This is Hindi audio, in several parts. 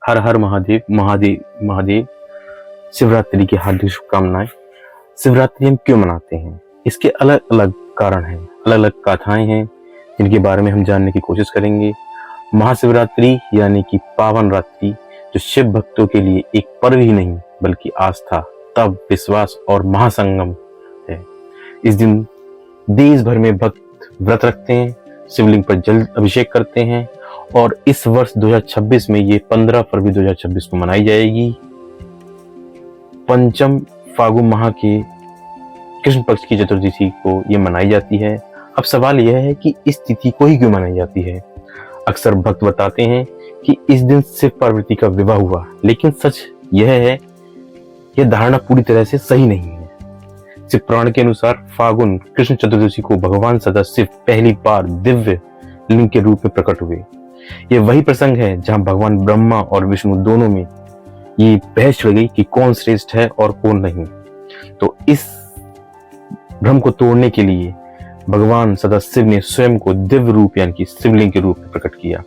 हर हर महादेव महादेव महादेव। शिवरात्रि की हार्दिक शुभकामनाएं। शिवरात्रि हम क्यों मनाते हैं, इसके अलग अलग कारण हैं, अलग अलग गाथाएं हैं जिनके बारे में हम जानने की कोशिश करेंगे। महाशिवरात्रि यानी कि पावन रात्रि, जो शिव भक्तों के लिए एक पर्व ही नहीं बल्कि आस्था, तप, विश्वास और महासंगम है। इस दिन देश भर में भक्त व्रत रखते हैं, शिवलिंग पर जल अभिषेक करते हैं और इस वर्ष 2026 में ये 15 फरवरी 2026 को मनाई जाएगी। पंचम फागुन माह के कृष्ण पक्ष की चतुर्दशी को ये मनाई जाती है। अब सवाल यह है कि इस तिथि को ही क्यों मनाई जाती है। अक्सर भक्त बताते हैं कि इस दिन शिव पार्वती का विवाह हुआ, लेकिन सच यह है, यह धारणा पूरी तरह से सही नहीं है। शिव पुराण के अनुसार फागुन कृष्ण चतुर्दशी को भगवान सदाशिव पहली बार दिव्य लिंग के रूप में प्रकट हुए। यह वही प्रसंग है जहां भगवान ब्रह्मा और विष्णु दोनों में ये बहस छिड़ गई कि कौन श्रेष्ठ है और कौन नहीं। तो इस भ्रम को तोड़ने के लिए भगवान सदाशिव ने स्वयं को दिव्य रूप यानी कि शिवलिंग के रूप में प्रकट किया,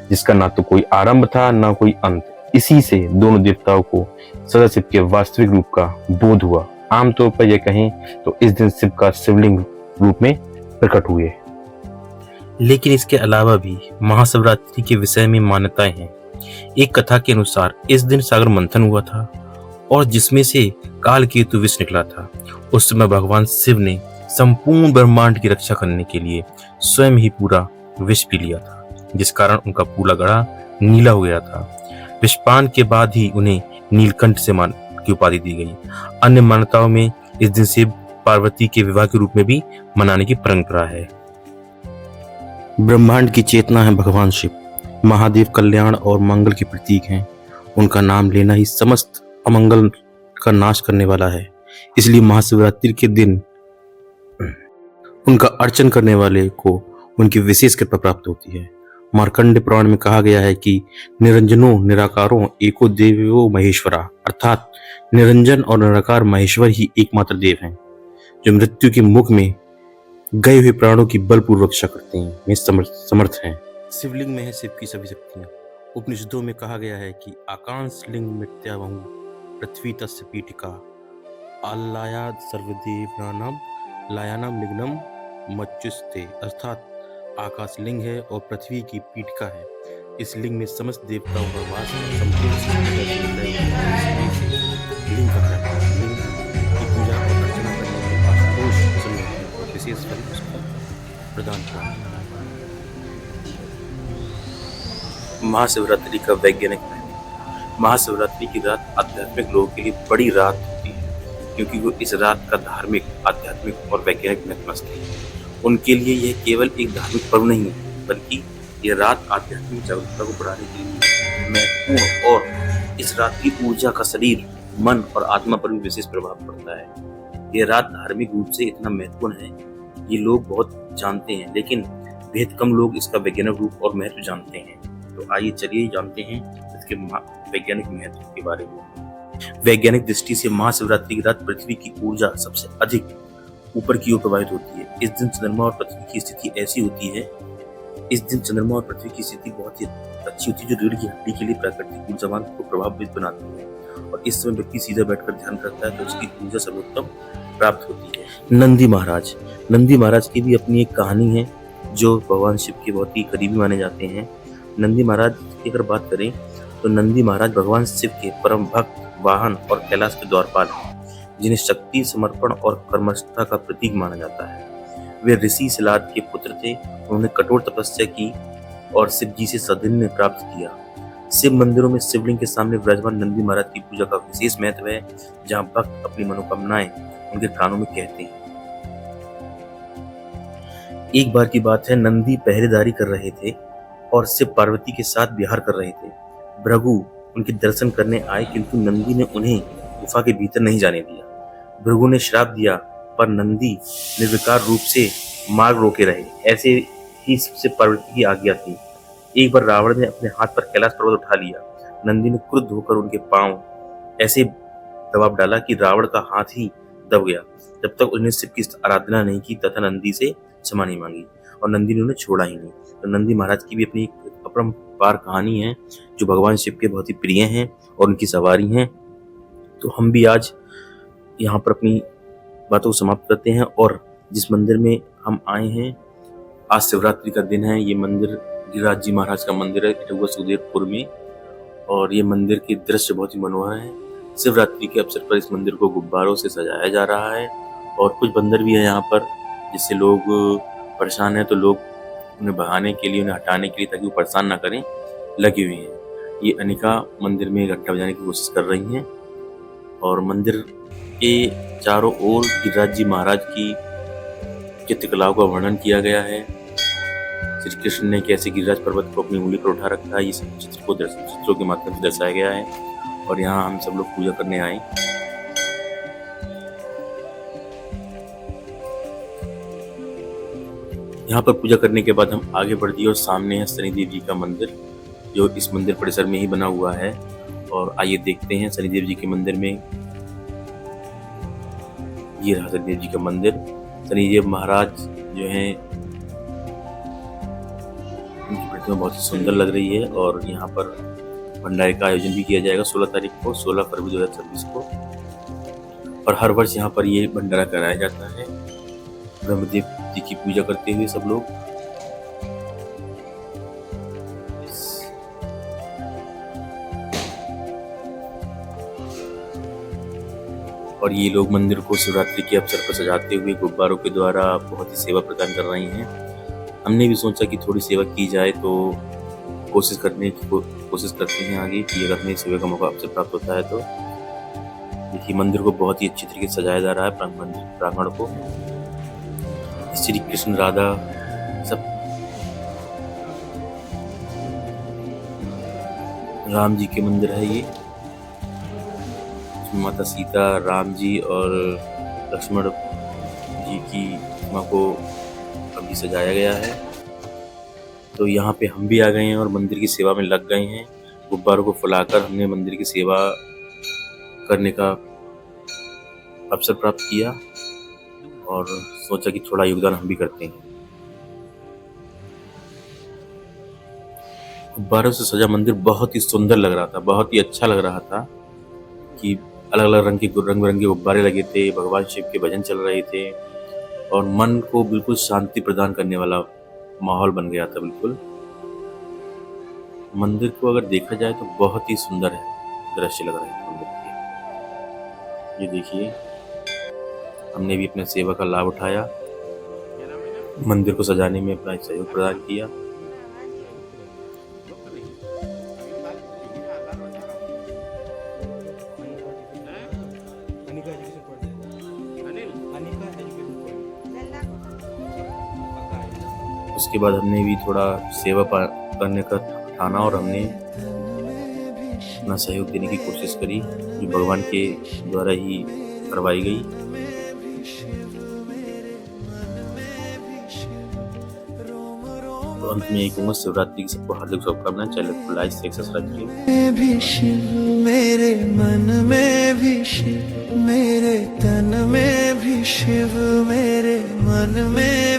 जिसका ना तो कोई आरंभ था ना कोई अंत। इसी से दोनों देवताओं को सदाशिव के वास्तविक रूप का बोध हुआ। आमतौर पर यह कहें तो इस दिन शिव का शिवलिंग रूप में प्रकट हुए। लेकिन इसके अलावा भी महाशिवरात्रि के विषय में मान्यताएं हैं। एक कथा के अनुसार इस दिन सागर मंथन हुआ था और जिसमें से काल केतु विष निकला था। उस समय भगवान शिव ने संपूर्ण ब्रह्मांड की रक्षा करने के लिए स्वयं ही पूरा विष पी लिया था, जिस कारण उनका पूरा गड़ा नीला हो गया था। विषपान के बाद ही उन्हें नीलकंठ से की उपाधि दी गई। अन्य मान्यताओं में इस दिन शिव पार्वती के विवाह के रूप में भी मनाने की परंपरा है। ब्रह्मांड की चेतना है भगवान शिव। महादेव कल्याण और मंगल के प्रतीक हैं। उनका नाम लेना ही समस्त अमंगल का नाश करने वाला है। इसलिए महाशिवरात्रि के दिन उनका अर्चन करने वाले को उनकी विशेष कृपा प्राप्त होती है। मार्कंड पुराण में कहा गया है कि निरंजनो निराकारो एको देवो महेश्वरा, अर्थात निरंजन और निराकार महेश्वर ही एकमात्र देव हैं, जो मृत्यु के मुख में गए हुए प्राणों की बलपूर्वक रक्षा करते हैं, वे समर्थ हैं। शिवलिंग में है शिव की सभी शक्तियां। उपनिषदों में कहा गया है कि आकांश लिंग मृत्यावहु पृथ्वी तस्य पीठिका आलायाद सर्वदेवानाम लायानाम लिग्नम मच्युस्ते, अर्थात आकाश लिंग है और पृथ्वी की पीठिका है। इस लिंग में समस्त देवताओं का वास है। संपूर्ण लिंग का लिंग की पूजा और अर्चना करने के आशुतोष को विशेष फल उसका प्रदान किया। महाशिवरात्रि का वैज्ञानिक महत्व। महाशिवरात्रि की रात आध्यात्मिक लोगों के लिए बड़ी रात होती है, क्योंकि वो इस रात का धार्मिक, आध्यात्मिक और वैज्ञानिक महत्व समझते हैं। उनके लिए यह केवल एक धार्मिक पर्व नहीं है, बल्कि यह रात आध्यात्मिक जागरूकता को बढ़ाने के लिए महत्वपूर्ण और इस रात की ऊर्जा का शरीर, मन और आत्मा पर भी विशेष प्रभाव पड़ता है। यह रात धार्मिक रूप से इतना महत्वपूर्ण है, ये लोग बहुत जानते हैं, लेकिन बेहद कम लोग इसका वैज्ञानिक रूप और महत्व जानते हैं। तो आइए चलिए जानते हैं इसके वैज्ञानिक महत्व के बारे में। वैज्ञानिक दृष्टि से महाशिवरात्रि की रात पृथ्वी की ऊर्जा सबसे अधिक ऊपर की ओर प्रभावित होती है। इस दिन चंद्रमा और पृथ्वी की स्थिति ऐसी होती है, इस दिन चंद्रमा और पृथ्वी की स्थिति बहुत ही अच्छी होती है, जो रीढ़ की हड्डी के लिए प्राकृतिक ऊर्जावान को प्रभावित बनाती है। और इस समय व्यक्ति सीधा बैठकर ध्यान करता है तो उसकी ऊर्जा सर्वोत्तम प्राप्त होती है। नंदी महाराज की भी अपनी एक कहानी है, जो भगवान शिव के बहुत ही करीबी माने जाते हैं। नंदी महाराज की अगर बात करें तो नंदी महाराज भगवान शिव के परम भक्त, वाहन और कैलाश के द्वारपाल हैं, जिन्हें शक्ति, समर्पण और कर्मठता का प्रतीक माना जाता है। वे ऋषि सिलाद के पुत्र थे। उन्होंने कठोर तपस्या की और शिव जी से साधन्य प्राप्त किया। शिव मंदिरों में शिवलिंग के सामने विराजमान नंदी महाराज की पूजा का विशेष महत्व है, जहां भक्त अपनी मनोकामनाएं उनके कानों में कहते हैं। एक बार की बात है, नंदी पहरेदारी कर रहे थे और शिव पार्वती के साथ विहार कर रहे थे। भृगु उनके दर्शन करने आए, किंतु नंदी ने उन्हें गुफा के भीतर नहीं जाने दिया। भृगु ने श्राप दिया, पर नंदी निर्विकार रूप से मार्ग रोके रहे। ऐसे ही शिव पार्वती की आज्ञा थी। एक बार रावण ने अपने हाथ पर कैलाश पर्वत उठा लिया। नंदी ने क्रुद्ध होकर उनके पांव ऐसे दबाव डाला कि रावण का हाथ ही दब गया। जब तक उन्हें शिव की आराधना नहीं की तथा नंदी से क्षमा नहीं मांगी, और नंदी ने उन्हें छोड़ा ही नहीं। तो नंदी महाराज की भी अपनी अपार कहानी है जो भगवान शिव के बहुत ही प्रिय हैं और उनकी सवारी हैं। तो हम भी आज यहाँ पर अपनी बातों को समाप्त करते हैं और जिस मंदिर में हम आए हैं, आज शिवरात्रि का दिन है। ये मंदिर गिरिराज जी महाराज का मंदिर है इटौआ सुदेरपुर में, और ये मंदिर के दृश्य बहुत ही मनोहर है। शिवरात्रि के अवसर पर इस मंदिर को गुब्बारों से सजाया जा रहा है और कुछ बंदर भी है यहाँ पर, जिससे लोग परेशान हैं तो लोग उन्हें भगाने के लिए, उन्हें हटाने के लिए, ताकि वो परेशान ना करें, लगी हुई हैं। ये अनिका मंदिर में घंटा बजाने की कोशिश कर रही हैं और मंदिर के चारों ओर गिरिराज जी महाराज की चित्रकलाओं का वर्णन किया गया है। श्री कृष्ण ने कैसे गिरिराज पर्वत को अपनी उंगली पर उठा रखा है, ये सब चित्रों के माध्यम से दर्शाया गया है। और यहाँ हम सब लोग पूजा करने आए। यहाँ पर पूजा करने के बाद हम आगे बढ़ दिए और सामने है शनिदेव जी का मंदिर, जो इस मंदिर परिसर में ही बना हुआ है। और आइए देखते हैं शनिदेव जी के मंदिर में। ये रहा शनिदेव जी का मंदिर। शनिदेव महाराज जो हैं, उनकी प्रतिमा बहुत ही सुंदर लग रही है। और यहाँ पर भंडारे का आयोजन भी किया जाएगा 16 तारीख को, 16 फरवरी 2026 को। और हर वर्ष यहाँ पर ये भंडारा कराया जाता है ब्रह्मदेव जी की पूजा करते हुए सब लोग। और ये लोग मंदिर को शिवरात्रि के अवसर पर सजाते हुए गुब्बारों के द्वारा बहुत ही सेवा प्रदान कर रही हैं। हमने भी सोचा कि थोड़ी सेवा की जाए, तो कोशिश करते हैं आगे कि अगर हमें सेवा का मौका अवसर प्राप्त होता है तो। देखिए मंदिर को बहुत ही अच्छी तरीके से सजाया जा रहा है, मंदिर प्रांगण को। श्री कृष्ण राधा सब, राम जी के मंदिर है ये, माता सीता, राम जी और लक्ष्मण जी की प्रतिमा को अभी सजाया गया है। तो यहाँ पे हम भी आ गए हैं और मंदिर की सेवा में लग गए हैं। गुब्बारों को फुलाकर हमने मंदिर की सेवा करने का अवसर प्राप्त किया और सोचा कि थोड़ा योगदान हम भी करते हैं। गुब्बारों से सजा मंदिर बहुत ही सुंदर लग रहा था, बहुत ही अच्छा लग रहा था कि अलग अलग रंग बिरंगे गुब्बारे लगे थे, भगवान शिव के भजन चल रहे थे और मन को बिल्कुल शांति प्रदान करने वाला माहौल बन गया था। बिल्कुल मंदिर को अगर देखा जाए तो बहुत ही सुंदर है, दृश्य लग रहा है मंदिर के। ये देखिए हमने भी अपने सेवा का लाभ उठाया, मंदिर को सजाने में अपना सहयोग प्रदान किया। उसके बाद हमने भी थोड़ा सेवा करने का ठाना और हमने अपना सहयोग देने की कोशिश करी, जो भगवान के द्वारा ही करवाई गई। तो अंत में एक कहूँगा, शिवरात्रि की सबको हार्दिक शुभकामनाएं। चैनल को लाइक शेयर सब्सक्राइब कीजिए। मेरे मन में भी शिव, मेरे तन में भी शिव, मेरे मन में